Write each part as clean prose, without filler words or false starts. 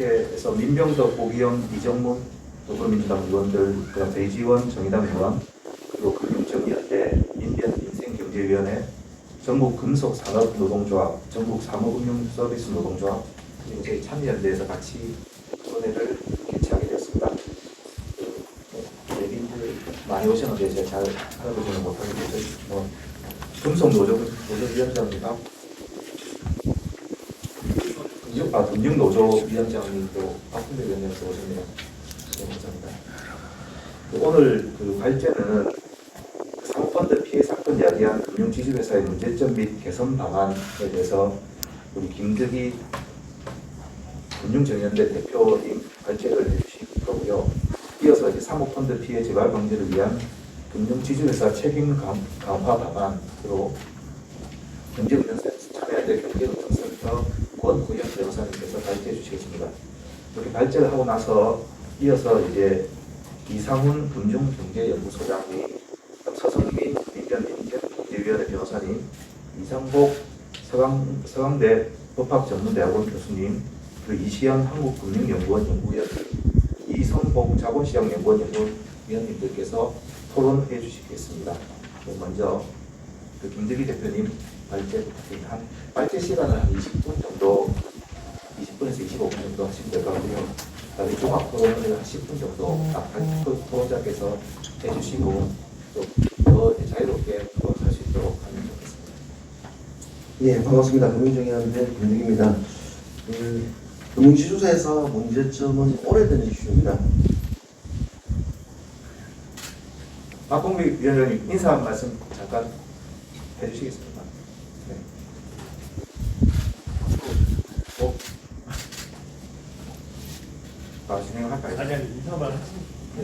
이렇게 해서 민병덕, 고기영, 이정문, 더불어민주당 의원들, 그다음 배지원, 정의당 의원, 그리고 금융정의연대, 인디언인생경제위원회, 전국금속산업노동조합, 전국사무금융서비스노동조합, 그리고 저희 참여연대에서 같이 토론회를 개최하게 되었습니다. 내빈들 많이 오셨는데 제가 잘 알아보지는 못하게 돼서 금속노조위원장님과 금융노조위원장님도 박근혜 위원장님께서 오십니다. 네, 감사합니다. 오늘 발제는 사모펀드 피해 사건 이야기한 금융지주회사의 문제점 및 개선 방안에 대해서 우리 김득희 금융정의연대 대표님 발제를 해주실 거고요. 이어서 이제 사모펀드 피해 재발 방지를 위한 금융지주회사 책임 강화 방안으로 경제운영센터 참여연대 경제운영센터 권구현 변호사님께서 발제해 주시겠습니다. 이렇게 발제를 하고 나서 이어서 이제 이상훈 금융경제연구소장님, 서성민 민변인권경제위원회 변호사님, 이상복 서강대 법학전문대학원 교수님, 그리고 이시영 한국금융연구원 연구위원, 이성복 자본시장연구원 연구위원님들께서 토론해 주시겠습니다. 먼저 김득희 대표님 발제 부탁드립니다. 발제 시간은 한 20분 정도, 20분에서 25분 정도 하시면 될 것 같고요. 다음에 종합 토론을 한 10분 정도 토론자께서 해주시고 더 자유롭게 할 수 있도록 하면 좋겠습니다. 예, 반갑습니다. 금융정의연대 김득희입니다. 금융지주사에서 문제점은 오래된 이슈입니다. 박홍미 위원장님 인사 말씀 잠깐 해주시겠습니다. 네. 진행을 할까요? 아니 인사만 하시면 네.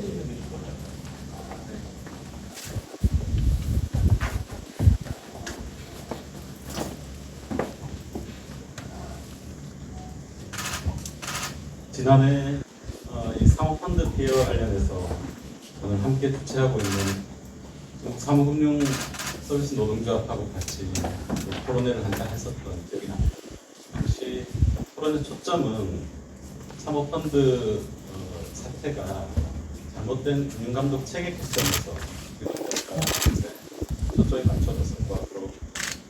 지난해 이 사모펀드 피해 관련해서 저는 함께 주최하고 있는 사무금융 서비스 노동조합하고 같이 토론회를 한잔 했었던 기억이 납니다. 당시 토론회 초점은 사모펀드 사태가 잘못된 금융감독 체계 개선에서 초점이 맞춰졌었고 앞으로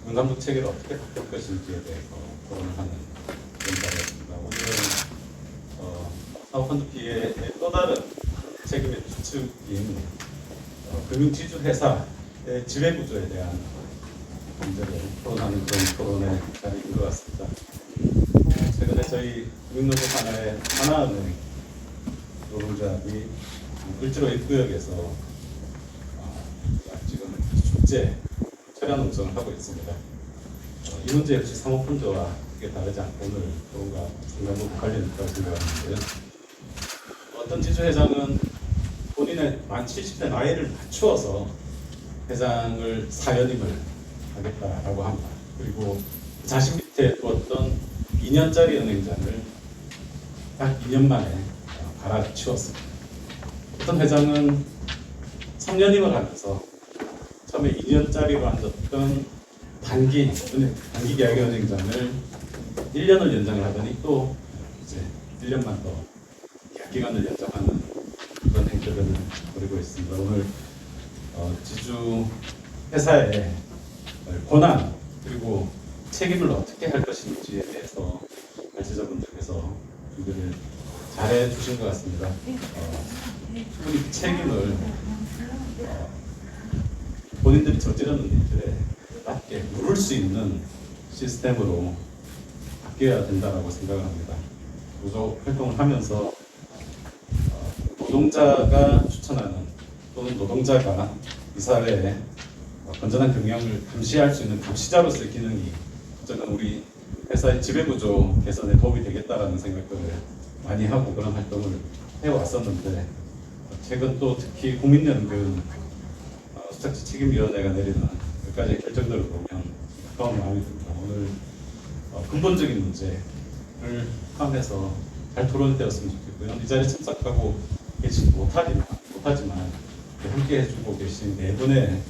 금융감독 체계를 어떻게 바꿀 것인지에 대해서 토론을 하는 그런 자리였습니다. 오늘은 사모펀드 피해의 또 다른 책임의 주축인 금융지주 회사의 지배구조에 대한 문제를 토론하는 그런 토론의 자리인 것 같습니다. 최근에 저희 금융노조 산하의 하나은행 노동조합이 을지로 입구역에서 지금 축제 철야 농성을 하고 있습니다. 이 문제 역시 사모펀드와 크게 다르지 않고 오늘 토론과 상당히 관련이 있다고 생각하는데요. 어떤 지주회장은 본인의 만 70대 나이를 맞추어서 회장을 사연임을 하겠다라고 합니다. 그리고 자신 밑에 두었던 2년짜리 은행장을 딱 2년 만에 갈아치웠습니다. 어떤 회장은 3년임을 하면서 처음에 2년짜리로 앉았던 단기 계약의 은행장을 1년을 연장을 하더니 또 이제 1년만 더 기간을 연장하는 그런 행태들을 벌이고 있습니다. 오늘 지주 회사의 권한 그리고 책임을 어떻게 할 것인지에 대해서 발제자분들께서 준비를 잘해 주신 것 같습니다. 충분히 그 책임을 본인들이 저지르는 일들에 맞게 물을 수 있는 시스템으로 바뀌어야 된다고 생각을 합니다. 노조 활동을 하면서 노동자가 추천하는 또는 노동자가 이 사회에 건전한 경영을 감시할 수 있는 감시자로서의 기능이 저는 우리 회사의 지배구조 개선에 도움이 되겠다라는 생각들을 많이 하고 그런 활동을 해왔었는데 최근 또 특히 국민연금 수탁지 책임위원회가 내리는 몇 가지 결정들을 보면 가까운 마음이 듭니다. 오늘 근본적인 문제를 포함해서 잘 토론되었으면 좋겠고요. 이 자리에 참석하고 계시지 못하지만 함께 해주고 계신 네 분의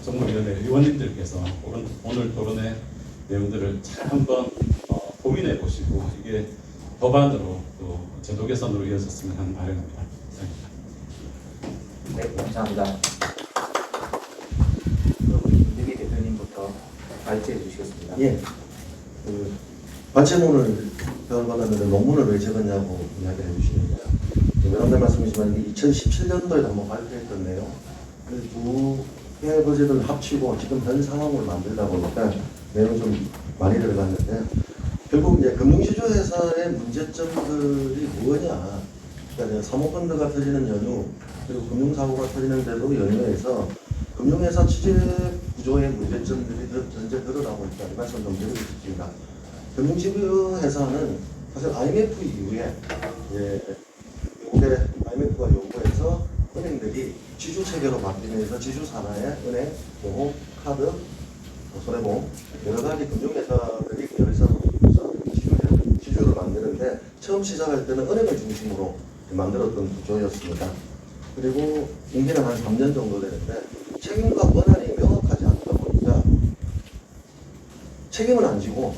정무위원회 의원님들께서 오늘 토론의 내용들을 잘 한번 고민해 보시고 이게 더 법안으로 또 제도 개선으로 이어졌으면 하는 바람입니다. 네, 감사합니다. 그럼 김대기 대표님부터 발제해 주시겠습니다. 예. 발제문을 배열받았는데 논문을 왜 적었냐고 이야기를 해주시는데요. 여러분들 말씀이지만 2017년도에 한번 발표했던 내용, 두 개 버전을 합치고 지금 현 상황을 만들다 보니까 내용이 좀 많이 들어갔는데, 결국 이제 금융시주회사의 문제점들이 뭐냐, 그러니까 사모펀드가 터지는 연유, 그리고 금융사고가 터지는 데도 연유해서 금융회사 취재 구조의 문제점들이 전체 드러나고 있다, 이 말씀 좀 드리고 싶습니다. 금융지주회사는 사실 IMF 이후에 미국의 IMF가 요구해서 은행들이 지주 체계로 바뀌면서 지주 산하의 은행, 보험, 카드, 손해보험 여러 가지 금융회사들이 여기서 지주를 만드는데, 처음 시작할 때는 은행을 중심으로 만들었던 구조였습니다. 그리고 임기는 한 3년 정도 되는데 책임과 권한이 명확하지 않다 보니까 책임은 안 지고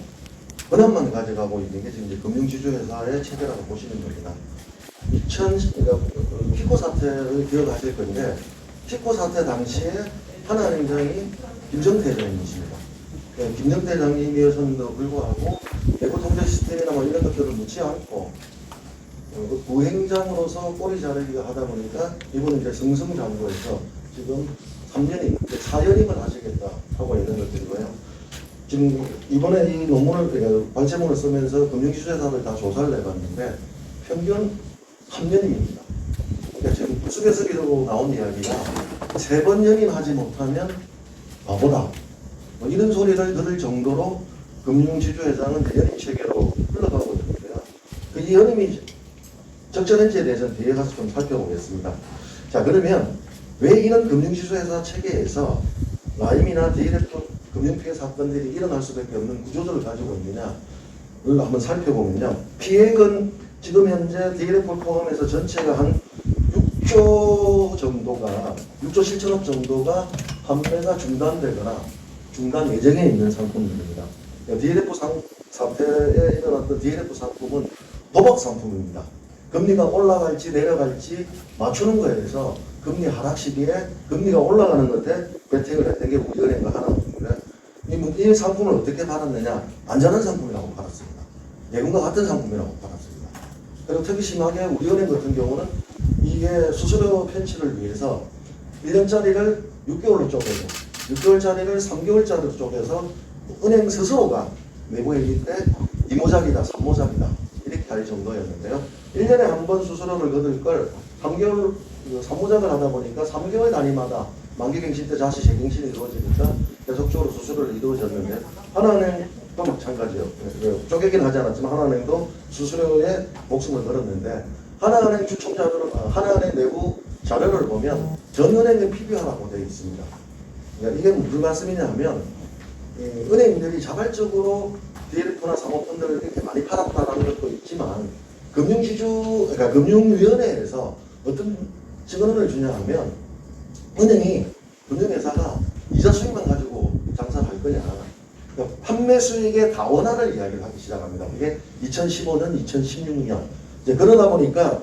권한만 가져가고 있는 게 지금 이제 금융지주회사의 체계라고 보시면 됩니다. 그러니까 피코 사태를 기억하실 건데, 피코 사태 당시에 하나은행장이 김정태 회장님이십니다. 김정태 회장님이었음에도 불구하고 내부 통제 시스템이나 뭐 이런 것들을 묻지 않고 부행장으로서 꼬리 자르기가 하다 보니까 이분은 이제 승승장구해서 지금 3년임, 4년임을 하시겠다 하고 있는 것들이고요. 지금 이번에 이 논문을, 발제문을 쓰면서 금융지주회사를 다 조사를 해봤는데 평균 3년임입니다. 그러니까 지금 우스갯소리로 나온 이야기가 3번 연임하지 못하면 바보다, 뭐 이런 소리를 들을 정도로 금융지주회사는 연임 체계로 흘러가고 있는데요. 이 연임이 적절한지에 대해서는 뒤에 가서 좀 살펴보겠습니다. 자, 그러면 왜 이런 금융지주회사 체계에서 라임이나 DLF 금융피해 사건들이 일어날 수밖에 없는 구조들을 가지고 있느냐를 한번 살펴보면요. 피해액은 지금 현재 DLF를 포함해서 전체가 한 6조 정도가, 6조 7천억 정도가 판매가 중단되거나 중단 예정에 있는 상품들입니다. DLF 사태에 일어났던 DLF 상품은 도박 상품입니다. 금리가 올라갈지 내려갈지 맞추는 거에서 금리 하락 시기에 금리가 올라가는 것에 베팅을 했던 게 우리은행과 하나은행인데, 이 상품을 어떻게 팔았느냐, 안전한 상품이라고 팔았습니다. 예금과 같은 상품이라고 팔았습니다. 그리고 특히 심하게 우리은행 같은 경우는 이게 수수료 편취를 위해서 1년짜리를 6개월로 쪼개고 6개월짜리를 3개월짜리로 쪼개서 은행 스스로가 내부회의 때 2모작이다, 3모작이다 이렇게 할 정도였는데요. 1년에 한 번 수수료를 거둘 걸 3개월 3모작을 하다 보니까 3개월 단위마다 만기갱신 때 다시 재갱신이 이루어지니까 계속적으로 수수료를 이루어졌는데, 하나은행도 마찬가지예요. 쪼개긴 하지 않았지만 하나은행도 수수료에 목숨을 걸었는데, 하나은행 주총 자료를, 하나은행 내부 자료를 보면 전은행의 PBR라고 되어 있습니다. 그러니까 이게 무슨 말씀이냐 하면, 은행들이 자발적으로 DLF나 사모펀드를 이렇게 많이 팔았다는 것도 있지만, 그러니까 금융위원회에서 어떤 증언을 주냐 하면, 은행이, 금융회사가 이자 수익만 가지고 장사를 할 거냐, 그러니까 판매 수익의 다원화를 이야기를 하기 시작합니다. 이게 2015년, 2016년. 이제 그러다 보니까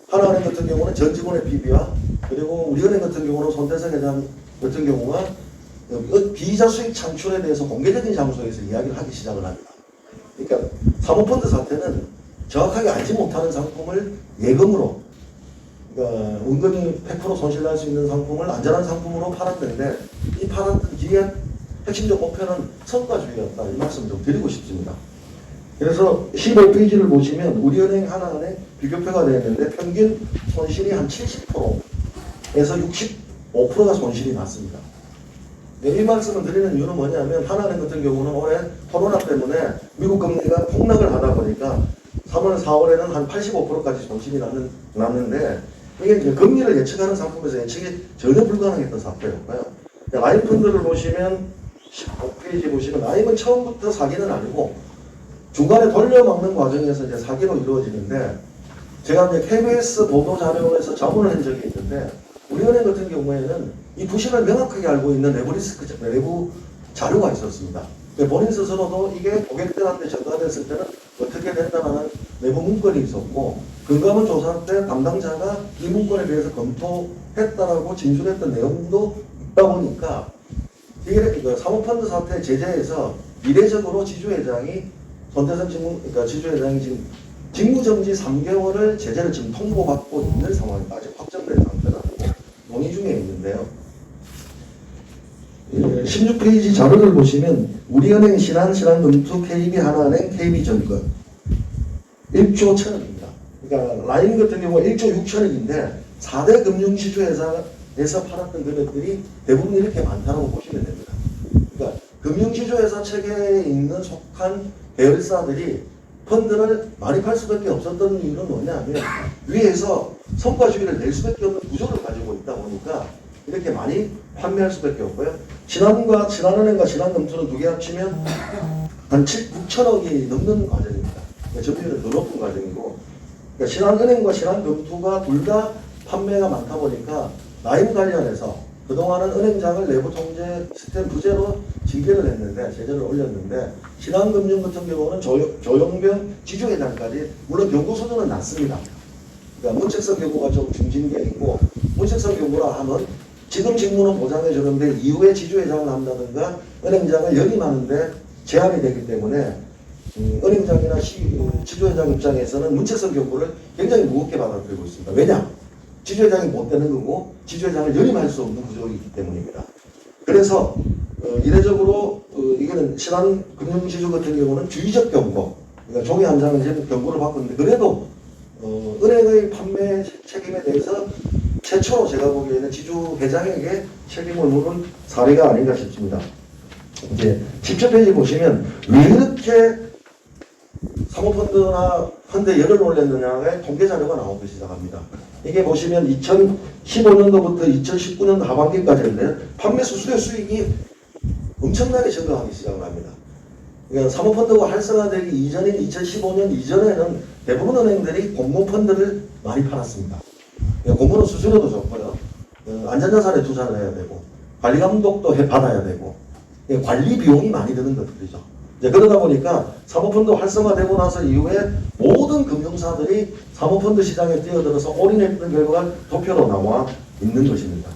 하나은행 같은 경우는 전 직원의 PB와, 그리고 우리은행 같은 경우는 손대성 회장 같은 경우가 비이자 수익 창출에 대해서 공개적인 장소에서 이야기를 하기 시작을 합니다. 그러니까 사모펀드 사태는 정확하게 알지 못하는 상품을 예금으로, 그러니까 은근히 100% 손실날 수 있는 상품을 안전한 상품으로 팔았는데, 이 팔았던 뒤에 핵심적 목표는 성과주의였다, 이 말씀 좀 드리고 싶습니다. 그래서 15페이지를 보시면 우리은행, 하나은행 비교표가 되어 있는데 평균 손실이 한 70%에서 65%가 손실이 났습니다. 이 말씀을 드리는 이유는 뭐냐면, 하나은행 같은 경우는 올해 코로나 때문에 미국 금리가 폭락을 하다 보니까 3월, 4월에는 한 85%까지 손실이 났는데, 이게 이제 금리를 예측하는 상품에서 예측이 전혀 불가능했던 사태였고요. 라임 펀드를 보시면 15페이지 보시면, 라임은 처음부터 사기는 아니고 중간에 돌려막는 과정에서 이제 사기로 이루어지는데, 제가 이제 KBS 보도 자료에서 자문을 한 적이 있는데, 우리은행 같은 경우에는 이 부실을 명확하게 알고 있는 내부 리스크, 내부 자료가 있었습니다. 본인 스스로도 이게 고객들한테 전가됐을 때는 어떻게 된다는 내부 문건이 있었고 금감원 조사 때 담당자가 이 문건에 대해서 검토했다라고 진술했던 내용도 있다 보니까 이게 그 사모펀드 사태 제재에서 이례적으로 지주회장이 손대선 그러니까 지주회장이 지금 직무정지 3개월을 제재를 지금 통보받고 있는 상황입니다. 아직 확정된 상태는 아니고 논의 중에 있는데요. 16페이지 자료를 보시면 우리은행 신한금투 KB하나은행 KB증권 1조 1천억입니다. 그러니까 라인 같은 경우 1조 6천억인데 4대 금융지주회사에서 팔았던 금액들이 대부분 이렇게 많다고 보시면 됩니다. 그러니까 금융지주회사 체계에 있는 속한 계열사들이 펀드를 많이 팔 수밖에 없었던 이유는 뭐냐면 위에서 성과주의를 낼 수밖에 없는 구조를 가지고 있다 보니까 이렇게 많이 판매할 수밖에 없고요. 신한은행과 신한금투는 두 개 합치면 한 6천억이 넘는 과정입니다. 그러니까 점유율은 더 높은 과정이고 그러니까 신한은행과 신한금투가 둘 다 판매가 많다 보니까 라인 관련해서 그동안은 은행장을 내부 통제 시스템 부재로 징계를 했는데 제재를 올렸는데 신한금융 같은 경우는 조용병 지주회장까지 물론 경고 수준은 낮습니다. 그러니까 문책성 경고가 좀 중징계이고 문책성 경고라 하면 지금 직무는 보장해 주는데 이후에 지주회장을 한다든가 은행장을 연임하는데 제한이 되기 때문에 은행장이나 지주회장 입장에서는 문책성 경고를 굉장히 무겁게 받아들이고 있습니다. 왜냐? 지주회장이 못 되는 거고 지주회장을 연임할 수 없는 구조이기 때문입니다. 그래서 이례적으로 이거는 신한금융지주 같은 경우는 주의적 경고, 그러니까 종이 한 장은 지금 경고를 받고 있는데 그래도 은행의 판매 책임에 대해서 최초로 제가 보기에는 지주회장에게 책임을 물은 사례가 아닌가 싶습니다. 이제 17페이지 보시면 왜 이렇게 사모펀드나 펀드에 열을 올렸느냐의 통계 자료가 나오기 시작합니다. 이게 보시면 2015년도부터 2019년 하반기까지인데 판매 수수료 수익이 엄청나게 증가하기 시작을 합니다. 그러니까 사모펀드가 활성화되기 이전인 2015년 이전에는 대부분 은행들이 공모펀드를 많이 팔았습니다. 그러니까 공모는 수수료도 좋고요. 안전자산에 투자를 해야 되고 관리 감독도 받아야 되고 관리 비용이 많이 드는 것들이죠. 이제 그러다 보니까 사모펀드 활성화되고 나서 이후에 모든 금융사들이 사모펀드 시장에 뛰어들어서 올인했던 결과가 도표로 나와 있는 것입니다.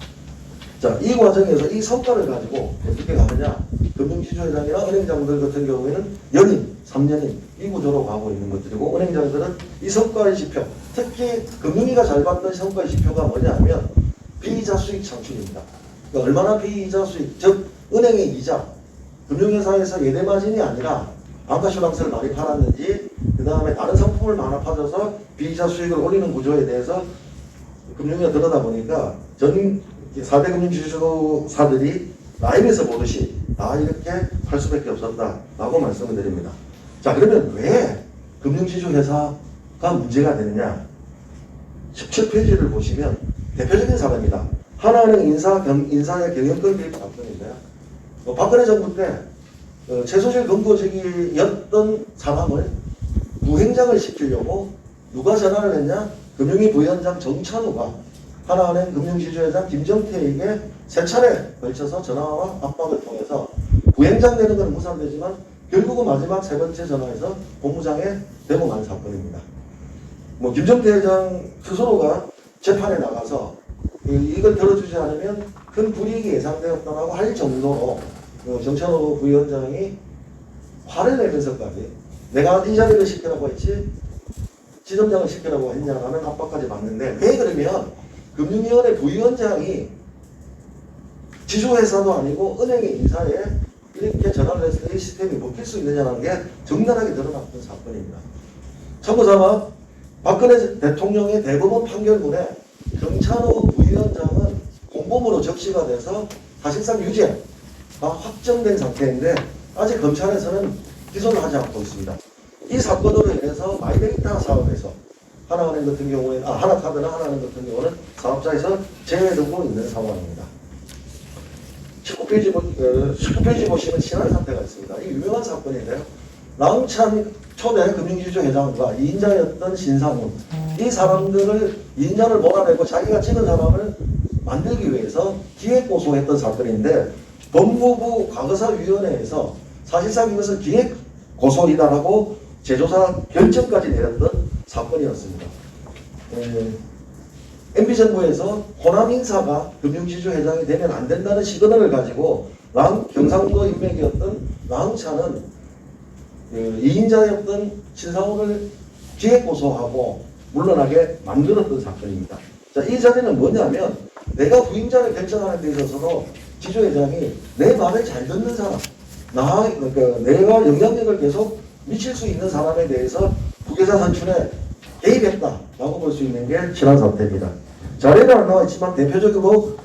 자, 이 과정에서 이 성과를 가지고 어떻게 가느냐? 금융지주회장이나 은행장들 같은 경우에는 연임, 3년임 이 구조로 가고 있는 것들이고 은행장들은 이 성과의 지표, 특히 금융위가 잘 받는 성과의 지표가 뭐냐면 비이자 수익 창출입니다. 그러니까 얼마나 비이자 수익, 즉 은행의 이자, 금융회사에서 예대마진이 아니라 방가슈랑스를 많이 팔았는지 그 다음에 다른 상품을 많이 팔아서 비이자 수익을 올리는 구조에 대해서 금융위가 들여다보니까 전 4대 금융지주사들이 라인에서 보듯이 다 이렇게 할 수밖에 없었다라고 말씀을 드립니다. 자, 그러면 왜 금융지주회사가 문제가 되느냐? 17페이지를 보시면 대표적인 사례입니다. 하나은행 인사의 경영권 개입 사건인데요. 박근혜 정부 때 최소실 검거직이었던 사람을 부행장을 시키려고 누가 전화를 했냐? 금융위 부위원장 정찬우가 하나은행 금융지주회장 김정태에게 3차례 걸쳐서 전화와 압박을 통해서 부행장 되는 건 무산되지만 결국은 마지막 3번째 전화에서 본부장에 되고 만 사건입니다. 김정태 회장 스스로가 재판에 나가서 이걸 들어주지 않으면 큰 불이익이 예상되었다고 할 정도로 정찬호 부위원장이 화를 내면서까지 내가 이 자리를 시키라고 했지 지점장을 시키라고 했냐라는 압박까지 받는데 왜 그러면 금융위원회 부위원장이 지주회사도 아니고 은행의 인사에 이렇게 전화를 해서 이 시스템이 먹힐 수 있느냐는 게 적나라하게 드러났던 사건입니다. 참고삼아 박근혜 대통령의 대법원 판결문에 정찬호 부위원장은 공범으로 적시가 돼서 사실상 유죄가 확정된 상태인데 아직 검찰에서는 기소를 하지 않고 있습니다. 이 사건으로 인해서 마이데이터 사업에서 하나은행 같은 경우에는 하나카드나 하나은행 같은 경우는 사업자에서 제외되고 있는 상황입니다. 19페이지 보시면 신한 사태가 있습니다. 이 유명한 사건인데요. 나홍찬 초대 금융지주 회장과 2인자였던 신상훈 이 사람들을 2인자를 몰아내고 자기가 찍은 사람을 만들기 위해서 기획 고소했던 사건인데 법무부 과거사위원회에서 사실상 이것은 기획 고소이다라고 재조사 결정까지 내렸던 사건이었습니다. MB정부에서 호남 인사가 금융지주 회장이 되면 안 된다는 시그널을 가지고 경상도 인맥이었던 랑차는 이인자였던 신상훈을 기획 고소하고 물러나게 만들었던 사건입니다. 자, 이 자리는 뭐냐면 내가 부임자를 결정하는 데 있어서도 지주회장이 내 말을 잘 듣는 사람, 그러니까 내가 영향력을 계속 미칠 수 있는 사람에 대해서 부계자 산출에 개입했다라고 볼 수 있는 게 지난 사태입니다. 자료는 안 나와 있지만 대표적으로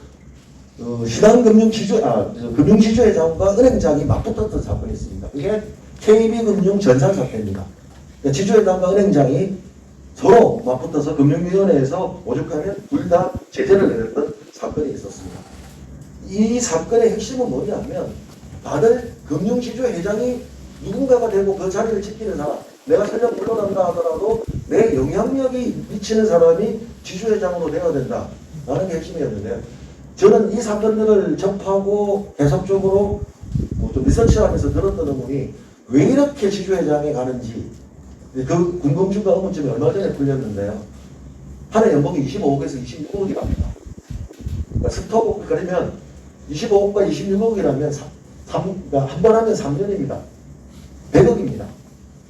금융지주회장과 은행장이 맞붙었던 사건이 있습니다. 그게 KB금융 전산 사태입니다. 그러니까 지주회장과 은행장이 서로 맞붙어서 금융위원회에서 오죽하면 둘 다 제재를 내렸던 사건이 있었습니다. 이 사건의 핵심은 뭐냐면 다들 금융지주회장이 누군가가 되고 그 자리를 지키는 사람, 내가 설령 물러난다 하더라도 내 영향력이 미치는 사람이 지주회장으로 되어야 된다라는 게 핵심이었는데, 저는 이 사건들을 접하고 계속적으로 좀 리서치하면서 들었던 의문이 왜 이렇게 지주회장에 가는지, 그 궁금증과 의문점이 얼마 전에 풀렸는데요. 한 해 연봉이 25억에서 26억이 갑니다. 그러니까 스톱, 그러면 25억과 26억이라면 그러니까 한 번 하면 3년입니다. 100억입니다.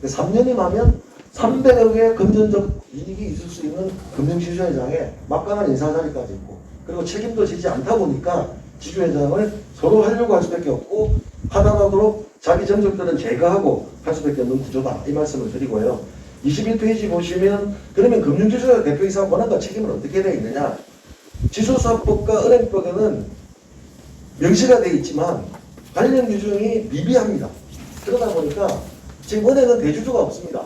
3년이면 하면 300억의 금전적 이익이 있을 수 있는 금융지주회장에 막강한 인사자리까지 있고, 그리고 책임도 지지 않다 보니까 지주회장을 서로 하려고 할 수밖에 없고, 하다하도록 자기 정적들은 제거하고 할 수밖에 없는 구조다, 이 말씀을 드리고요. 21페이지 보시면 그러면 금융지주회 대표이사 권한과 책임은 어떻게 되어 있느냐. 지수사법과 은행법에는 명시가 되어 있지만 관련 규정이 미비합니다. 그러다 보니까 지금 은행은 대주주가 없습니다.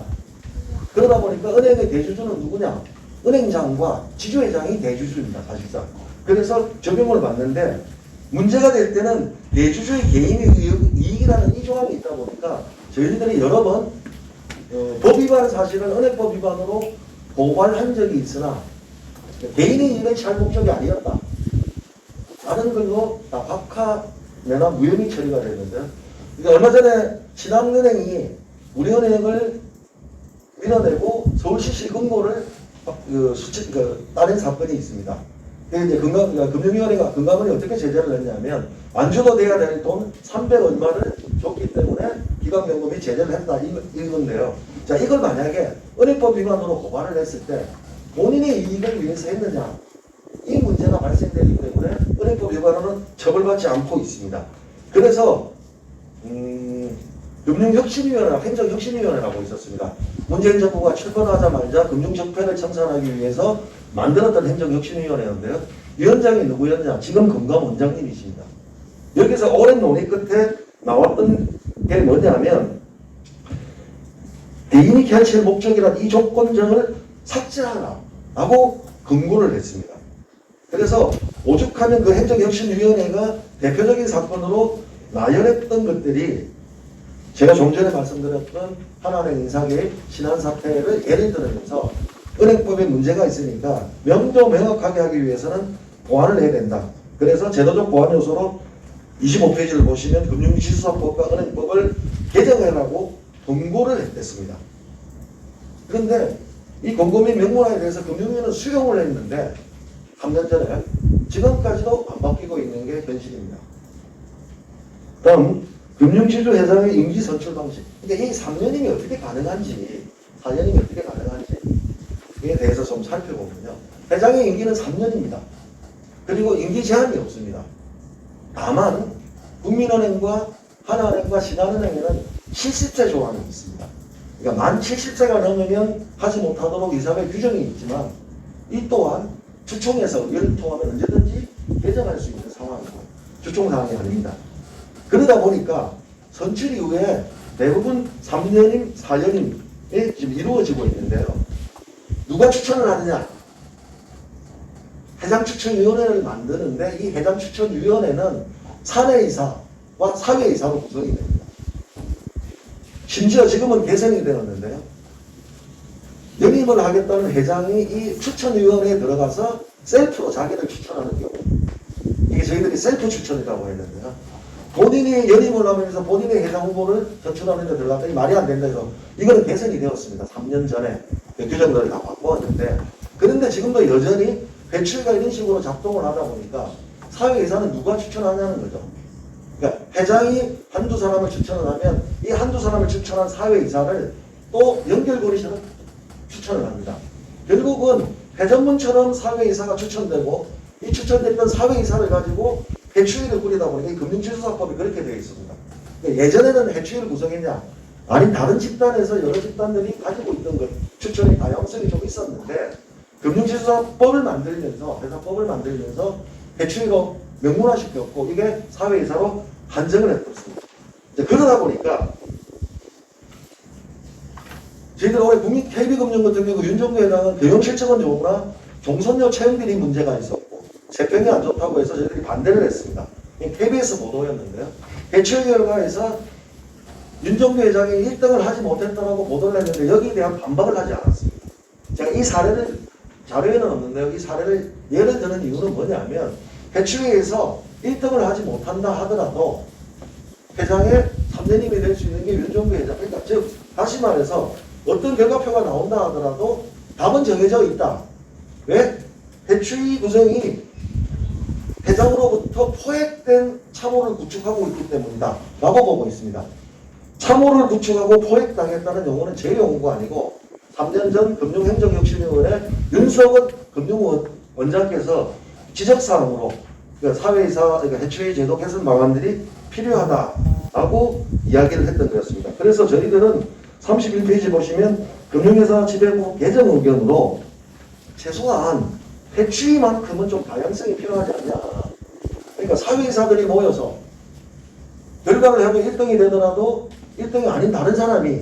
그러다 보니까 은행의 대주주는 누구냐? 은행장과 지주회장이 대주주입니다, 사실상. 그래서 적용을 받는데 문제가 될 때는 대주주의 개인의 이익이라는 이 조항이 있다 보니까 저희들이 여러 번 법 위반 사실은 은행법 위반으로 고발한 적이 있으나 개인의 이익은 잘 목적이 아니었다 라는 걸로 다 박하내나 무혐의 처리가 됐는데, 그러니까 얼마 전에 신한은행이 우리은행을 밀어내고 서울시 실금고를 따낸 사건이 있습니다. 이제 금융위원회가 금감원이 어떻게 제재를 했냐면 안 줘도 돼야 될 돈 300 얼마를 줬기 때문에 기관경금이 제재를 했다, 이건데요. 자, 이걸 만약에 은행법 위반으로 고발을 했을 때 본인의 이익을 위해서 했느냐, 이 문제가 발생되기 때문에 은행법 위반으로는 처벌받지 않고 있습니다. 그래서 금융혁신위원회나 행정혁신위원회라고 있었습니다. 문재인 정부가 출범하자마자 금융정책을 청산하기 위해서 만들었던 행정혁신위원회인데요. 위원장이 누구였냐? 지금 금감원장님이십니다. 여기서 오랜 논의 끝에 나왔던 게 뭐냐면 개인이 개최 목적이란 이 조건정을 삭제하라라고 금고를 했습니다. 그래서 오죽하면 그 행정혁신위원회가 대표적인 사건으로 나열했던 것들이 제가 좀 전에 말씀드렸던 하나은행 인사개입 신한사태를 예를 들면서 은행법에 문제가 있으니까 명확하게 하기 위해서는 보완을 해야 된다. 그래서 제도적 보완 요소로 25페이지를 보시면 금융지수사법과 은행법을 개정해라고 권고를 했습니다. 그런데 이 권고 및 명문화에 대해서 금융위는 수용을 했는데 3년 전에 지금까지도 안 바뀌고 있는 게 현실입니다. 다음 금융지주 회장의 임기 선출 방식. 그러니까 이 3년임이 어떻게 가능한지, 4년임이 어떻게 가능한지에 대해서 좀 살펴보면요. 회장의 임기는 3년입니다. 그리고 임기 제한이 없습니다. 다만 국민은행과 하나은행과 신한은행에는 70세 조항이 있습니다. 그러니까 만 70세가 넘으면 하지 못하도록 이사회 규정이 있지만 이 또한 주총에서 열통하면 언제든지 개정할 수 있는 상황이고 주총 사항이 아닙니다. 그러다 보니까 선출 이후에 대부분 3년임, 4년임에 지금 이루어지고 있는데요. 누가 추천을 하느냐? 회장추천위원회를 만드는데 이 회장추천위원회는 사내이사와 사회이사로 구성이 됩니다. 심지어 지금은 개선이 되었는데요. 연임을 하겠다는 회장이 이 추천위원회에 들어가서 셀프로 자기를 추천하는 경우, 이게 저희들이 셀프 추천이라고 했는데요. 본인이 연임을 하면서 본인의 회장 후보를 저출하는 데 들어갔더니 말이 안 된다 해서 이거는 개선이 되었습니다. 3년 전에 그 규정들을 다 바꿔왔는데 그런데 지금도 여전히 배출과 이런 식으로 작동을 하다 보니까 사회이사는 누가 추천하냐는 거죠. 그러니까 회장이 한두 사람을 추천을 하면 이 한두 사람을 추천한 사회이사를 또 연결고리처럼 추천을 합니다. 결국은 회전문처럼 사회이사가 추천되고 이 추천됐던 사회이사를 가지고 해추위를 꾸리다 보니까 이 금융지수사법이 그렇게 되어 있습니다. 그러니까 예전에는 해추위를 구성했냐? 아니 다른 집단에서 여러 집단들이 가지고 있던 것 추천의 다양성이 좀 있었는데 금융지수사법을 만들면서 회사법을 만들면서 해추위로 명문화시켰고 이게 사회이사로 한정을 했습니다. 그러다 보니까 저희들 올해 국민 KB금융 같은 경우 윤종규 회장은 경영실적은 좋으나 종선료 채용비리 문제가 있었고 세평이 안 좋다고 해서 저희들이 반대를 했습니다. KBS 보도였는데요. 해추위 결과에서 윤종규 회장이 1등을 하지 못했다고 보도를 했는데 여기에 대한 반박을 하지 않았습니다. 제가 이 사례를 자료에는 없는데요. 이 사례를 예를 드는 이유는 뭐냐면 해추위에서 1등을 하지 못한다 하더라도 회장의 3년임이 될 수 있는 게 윤종규 회장. 그러니까 즉 다시 말해서 어떤 결과표가 나온다 하더라도 답은 정해져 있다. 왜? 해추위 구성이 회장으로부터 포획된 참호를 구축하고 있기 때문이다 라고 보고 있습니다. 참호를 구축하고 포획당했다는 용어는 제 용어가 아니고 3년 전 금융행정혁신위원회 윤석은 금융원장께서 지적사항으로 그러니까 사회이사, 그러니까 해추위 제도 개선 방안들이 필요하다라고 이야기를 했던 거였습니다. 그래서 저희들은 31페이지 보시면 금융회사 지배부 개정 의견으로 최소한 해추위만큼은 좀 다양성이 필요하지 않냐. 그러니까 사회이사들이 모여서 결과를 하면 1등이 되더라도 1등이 아닌 다른 사람이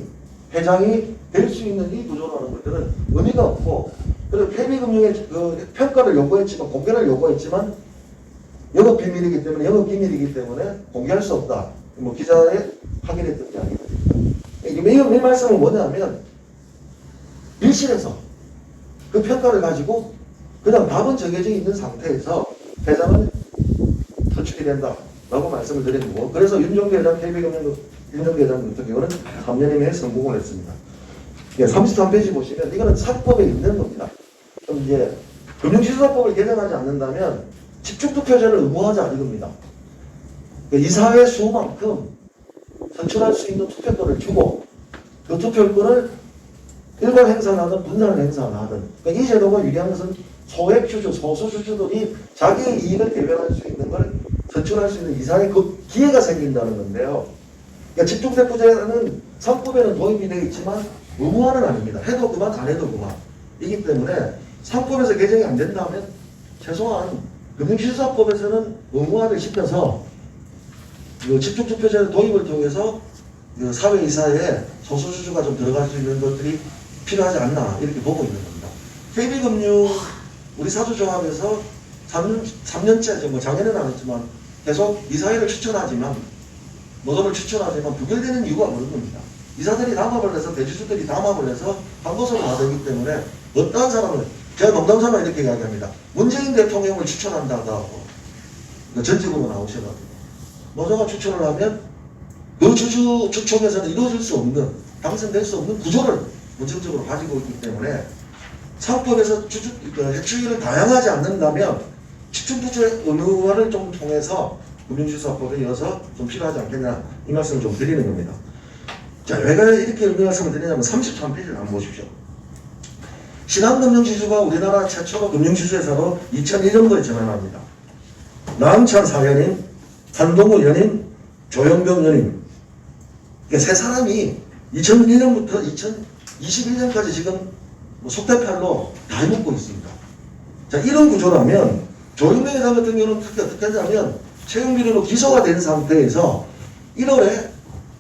회장이 될 수 있는 이 구조라는 것들은 의미가 없고 그리고 KB금융의 그 평가를 요구했지만 공개를 요구했지만 영업비밀이기 때문에 공개할 수 없다. 뭐 기자에 확인했던 게 아니거든요. 이 말씀은 뭐냐면 밀실에서 그 평가를 가지고 그냥 답은 정해져 있는 상태에서 회장은 선출이 된다라고 말씀을 드리는 거고 그래서 윤종규 회장, KB금융 윤종규 회장 같은 경우는 3년임에 성공을 했습니다. 33페이지 보시면 이거는 사법에 있는 겁니다. 그럼 이제 금융지수사법을 개정하지 않는다면 집중투표제를 의무화하자 이겁니다. 이사회 수만큼 선출할 수 있는 투표권을 주고 그 투표권을 일괄 행사를 하든 분산을 행사를 하든 그러니까 이 제도가 유리한 것은 소액주주, 소수주주들이 자기의 이익을 대변할 수 있는 걸 선출할 수 있는 이사회 그 기회가 생긴다는 건데요. 그러니까 집중투표제는 상법에는 도입이 되어 있지만 의무화는 아닙니다. 해도 그만 안 해도 그만 이기 때문에 상법에서 개정이 안 된다면 최소한 금융지수사법에서는 의무화를 시켜서 집중투표제 도입을 통해서 사회이사에 소수주주가 좀 들어갈 수 있는 것들이 필요하지 않나 이렇게 보고 있는 겁니다. KB금융 우리 사주조합에서 3년째 뭐 작년에는 안 했지만 계속 이사회를 추천하지만 노조를 추천하지만 부결되는 이유가 그런 겁니다. 이사들이 담합을 해서 대주주들이 담합을 해서 한 곳으로 가되기 때문에 어떠한 사람을 제가 농담삼아 이렇게 이야기합니다. 문재인 대통령을 추천한다고 하고 전직으로 나오셔가지고 노조가 추천을 하면 그 주주 추첨에서는 이루어질 수 없는 당선될 수 없는 구조를 원칙적으로 가지고 있기 때문에 상법에서 해추위를 다양하지 않는다면 집중투표의 의무화를 좀 통해서 금융지수사법에 이어서 좀 필요하지 않겠냐 이 말씀을 좀 드리는 겁니다. 자, 왜 이렇게 말씀을 드리냐면 33페이지를 한번 보십시오. 신한금융지주가 우리나라 최초로 금융지주회사로 2001년도에 전환합니다. 남찬 사연인, 한동우 연인, 조영병 연인 그러니까 세 사람이 2001년부터 2021년까지 지금 속대팔로 다 해먹고 있습니다. 자, 이런 구조라면 조영병 회장 같은 경우는 특히 어떻게 하냐면 채용비리로 기소가 된 상태에서 1월에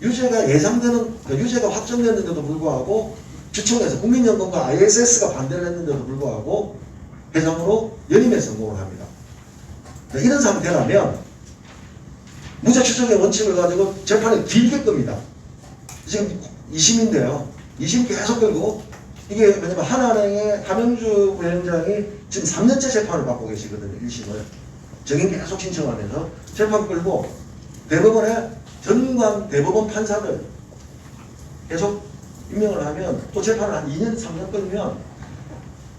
유죄가 예상되는 유죄가 확정됐는데도 불구하고 주총에서 국민연금과 ISS가 반대를 했는데도 불구하고 회장으로 연임에 성공을 합니다. 자, 이런 상태라면 무죄 추정의 원칙을 가지고 재판을 길게 끕니다. 지금 2심인데요. 2심 계속 끌고 이게 왜냐면 하나은행의 함영주 부회장이 지금 3년째 재판을 받고 계시거든요. 1심을. 정인 계속 신청하면서 재판 끌고 대법원의 전관 대법원 판사들 계속 임명을 하면 또 재판을 한 2년, 3년 끌면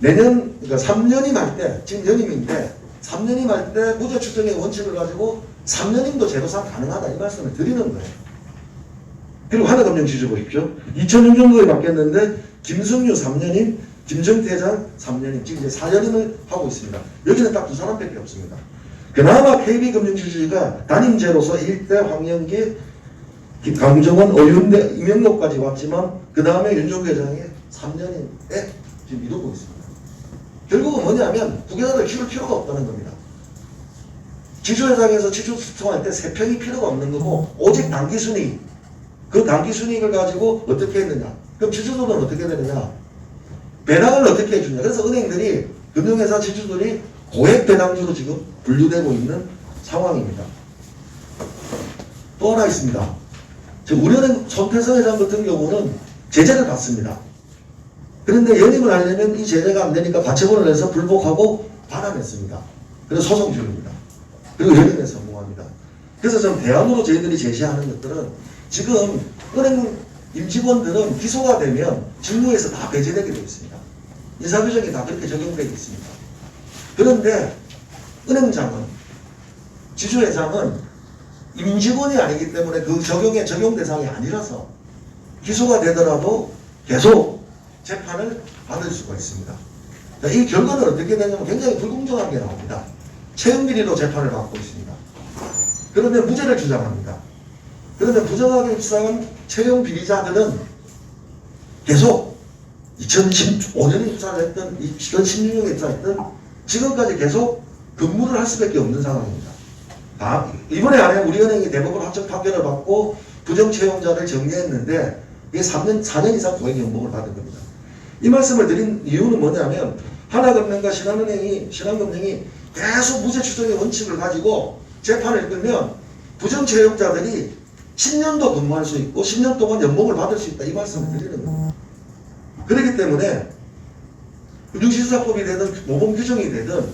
내년, 그러니까 3년임 할 때, 지금 연임인데 3년임 할 때 무죄 추정의 원칙을 가지고 3년임도 제도상 가능하다 이 말씀을 드리는 거예요. 그리고 하나금융 지주 보십시오. 2006년도에 바뀌었는데 김성유 3년임, 김정태장 3년임, 지금 이제 4년임을 하고 있습니다. 여기는 딱 두 사람밖에 없습니다. 그나마 KB금융지주가 단임제로서 일대 황영기, 강정원, 어윤대, 이명록까지 왔지만 그 다음에 윤종규 회장이 3년임에 지금 이루고 있습니다. 결국은 뭐냐면 후계자를 키울 필요가 없다는 겁니다. 지주회장에서 지주 수통할 때 세평이 필요가 없는 거고 오직 단기순이익, 그 단기순이익을 가지고 어떻게 했느냐. 그럼 지주들은 어떻게 되느냐. 배당을 어떻게 해주냐. 그래서 은행들이, 금융회사 지주들이 고액 배당주로 지금 분류되고 있는 상황입니다. 또 하나 있습니다. 우리은행 손태성 회장 같은 경우는 제재를 받습니다. 그런데 연임을 하려면 이 제재가 안 되니까 가처분을 해서 불복하고 받아냈습니다. 그래서 소송 중입니다. 그리고 연임에 성공합니다. 그래서 좀 대안으로 저희들이 제시하는 것들은 지금 은행 임직원들은 기소가 되면 직무에서 다 배제되게 되어 있습니다. 인사규정이 다 그렇게 적용되어 있습니다. 그런데 은행장은, 지주회장은 임직원이 아니기 때문에 그 적용 대상이 아니라서 기소가 되더라도 계속 재판을 받을 수가 있습니다. 이 결과는 어떻게 되냐면 굉장히 불공정하게 나옵니다. 채용비리로 재판을 받고 있습니다. 그러면 무죄를 주장합니다. 그러면 부정하게 입사한 채용 비리자들은 계속 2015년에 입사를 했던, 2016년에 입사했던 지금까지 계속 근무를 할 수밖에 없는 상황입니다. 이번에 안에 우리은행이 대법원 합격 판결을 받고 부정 채용자를 정리했는데 이게 4년 이상 고액 연봉을 받은 겁니다. 이 말씀을 드린 이유는 뭐냐면 하나금융과 신한금융이 계속 무죄 추정의 원칙을 가지고 재판을 끌면 부정 채용자들이 10년도 근무할 수 있고 10년 동안 연봉을 받을 수 있다 이 말씀을 드리는 겁니다. 그렇기 때문에 금융시사법이 되든 모범 규정이 되든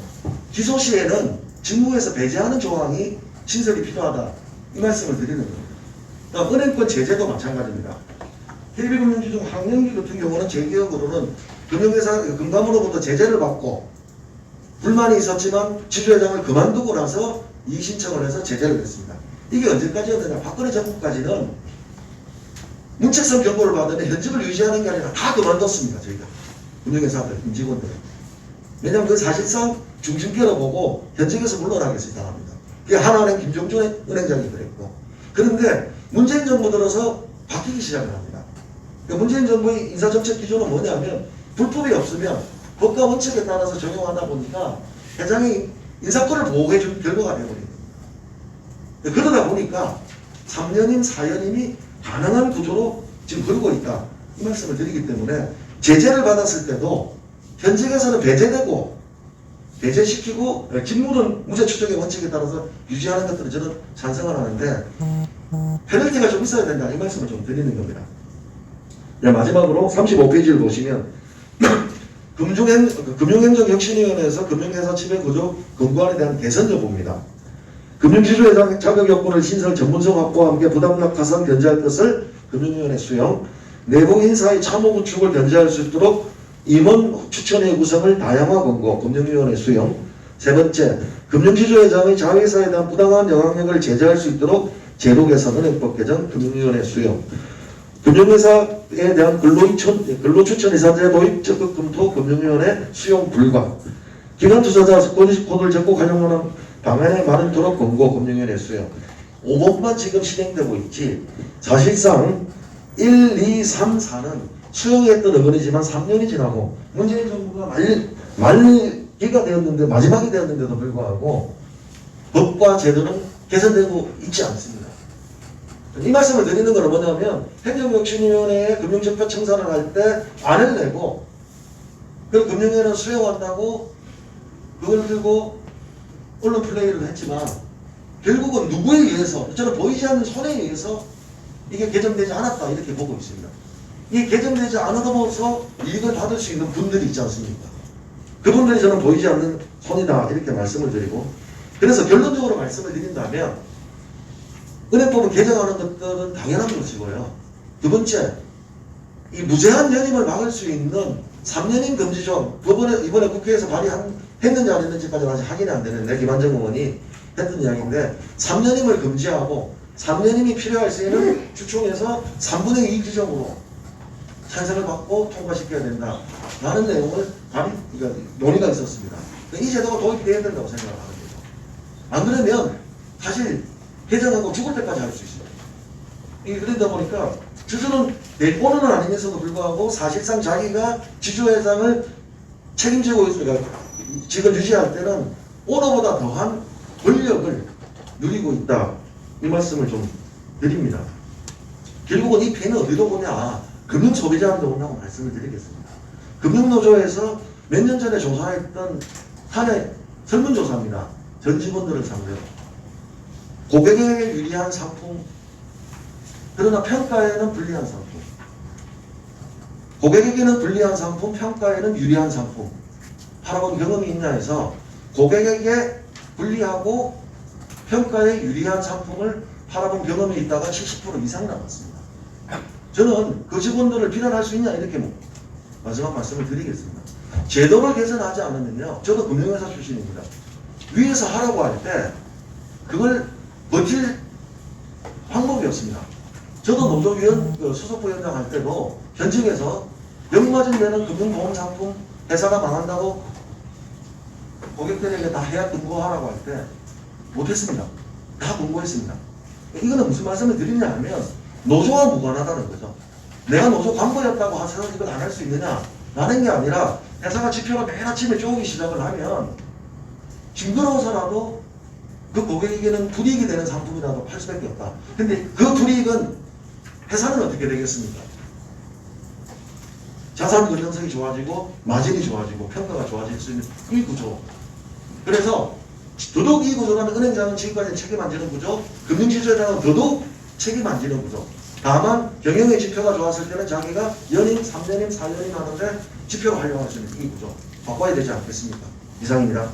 기소 시에는 직무에서 배제하는 조항이 신설이 필요하다 이 말씀을 드리는 겁니다. 은행권 제재도 마찬가지입니다. KB금융지주 황영기 같은 경우는 제 기억으로는 금융회사 금감으로부터 제재를 받고 불만이 있었지만 지주회장을 그만두고 나서 이의신청을 해서 제재를 했습니다. 이게 언제까지였느냐. 박근혜 정부까지는 문책성 경고를 받으면 현직을 유지하는 게 아니라 다 그만뒀습니다. 저희가 금융회사들, 임직원들. 왜냐하면 그 사실상 중심계로 보고 현직에서 물러나겠습니다. 그게 하나은행 김종준 은행장이 그랬고. 그런데 문재인 정부 들어서 바뀌기 시작을 합니다. 그러니까 문재인 정부의 인사정책 기조는 뭐냐면 불법이 없으면 법과 원칙에 따라서 적용하다 보니까 회장이 인사권을 보호해 준 결과가 되어버립니다. 그러다 보니까 3년임, 4년임이 가능한 구조로 지금 걸고 있다. 이 말씀을 드리기 때문에 제재를 받았을 때도 현직에서는 배제되고 배제시키고 직무는 무죄 추정의 원칙에 따라서 유지하는 것들은 저는 찬성을 하는데 페널티가 좀 있어야 된다. 이 말씀을 좀 드리는 겁니다. 마지막으로 35페이지를 보시면 금융행정혁신위원회에서 금융회사 지배구조 권고안에 대한 개선 여부입니다. 금융지주회장 자격 요건을 신설 전문성 확보와 함께 부담납 가산 변제할 것을 금융위원회 수용, 내부 인사의 참호 구축을 변제할 수 있도록 임원 추천의 구성을 다양화 권고, 금융위원회 수용. 세 번째, 금융지주회장의 자회사에 대한 부당한 영향력을 제재할 수 있도록 제도 개선, 은행법 개정, 금융위원회 수용. 금융회사에 대한 근로추천이사제 도입 적극 검토, 금융위원회 수용 불가. 기관투자자 코드를 적극 활용하는 방안에 마련토록 권고, 금융위원회 수용. 5번만 지금 진행되고 있지 사실상 1, 2, 3, 4는 수용했던 의원이지만 3년이 지나고 문재인 정부가 말기가 되었는데 마지막이 되었는데도 불구하고 법과 제도는 개선되고 있지 않습니다. 이 말씀을 드리는 건 뭐냐면 행정혁신위원회에 금융적폐 청산을 할 때 안을 내고 그 금융위원회는 수용한다고 그걸 들고 언론 플레이를 했지만 결국은 누구에 의해서, 저는 보이지 않는 손에 의해서 이게 개정되지 않았다 이렇게 보고 있습니다. 이게 개정되지 않아서 이익을 받을 수 있는 분들이 있지 않습니까? 그분들이 저는 보이지 않는 손이다 이렇게 말씀을 드리고, 그래서 결론적으로 말씀을 드린다면 은행법을 개정하는 것들은 당연한 것이고요. 두 번째, 이 무제한 연임을 막을 수 있는 3년임 금지조, 이번에 국회에서 발의했는지 안 했는지까지는 아직 확인이 안 되는데, 김한정 의원이 했던 이야기인데, 3년임을 금지하고 3년임이 필요할 시에는 주총에서 3분의 2 규정으로 찬성을 받고 통과시켜야 된다 라는 내용을 그러니까 논의가 있었습니다. 이 제도가 도입돼야 된다고 생각을 하는 거죠. 안 그러면 사실 개정하고 죽을 때까지 할 수 있어요. 그러다 보니까 주주는 대권은 아니면서도 불구하고 사실상 자기가 지주회장을 책임지고 있으니까 직을 유지할 때는 오너보다 더한 권력을 누리고 있다. 이 말씀을 좀 드립니다. 결국은 이 피해는 어디로 보냐, 금융소비자한테 온다고 말씀을 드리겠습니다. 금융노조에서 몇 년 전에 조사했던 한해 설문조사입니다. 전 직원들을 상대로. 고객에게 유리한 상품, 그러나 평가에는 불리한 상품. 고객에게는 불리한 상품, 평가에는 유리한 상품. 팔아본 경험이 있냐 해서 고객에게 불리하고 평가에 유리한 상품을 팔아본 경험이 있다가 70% 이상 남았습니다. 저는 그 직원들을 비난할 수 있냐 이렇게 마지막 말씀을 드리겠습니다. 제도를 개선하지 않으면요, 저도 금융회사 출신입니다. 위에서 하라고 할 때 그걸 버틸 방법이 없습니다. 저도 노조위원 수석부위원장 할 때도 현직에서 역마진 되는 금융보험상품 회사가 망한다고 고객들에게 다 해약 금고하라고 할 때 못했습니다. 다 금고했습니다. 이거는 무슨 말씀을 드리냐 하면 노조와 무관하다는 거죠. 내가 노조 광고였다고 해서 이걸 안 할 수 있느냐 라는 게 아니라, 회사가 지표가 매일 아침에 쪼기 시작을 하면 징그러워서라도 그 고객에게는 불이익이 되는 상품이라도 팔 수밖에 없다. 근데 그 불이익은 회사는 어떻게 되겠습니까? 자산 건전성이 좋아지고 마진이 좋아지고 평가가 좋아질 수 있는 이 구조. 그래서 더더욱 이 구조라면 은행장은 지금까지 책임 안 지는 구조, 금융지주회장은 더더욱 책임 안 지는 구조. 다만 경영의 지표가 좋았을 때는 자기가 연임, 3년임, 4년임 하는데 지표가 활용할 수 있는 이 구조 바꿔야 되지 않겠습니까? 이상입니다.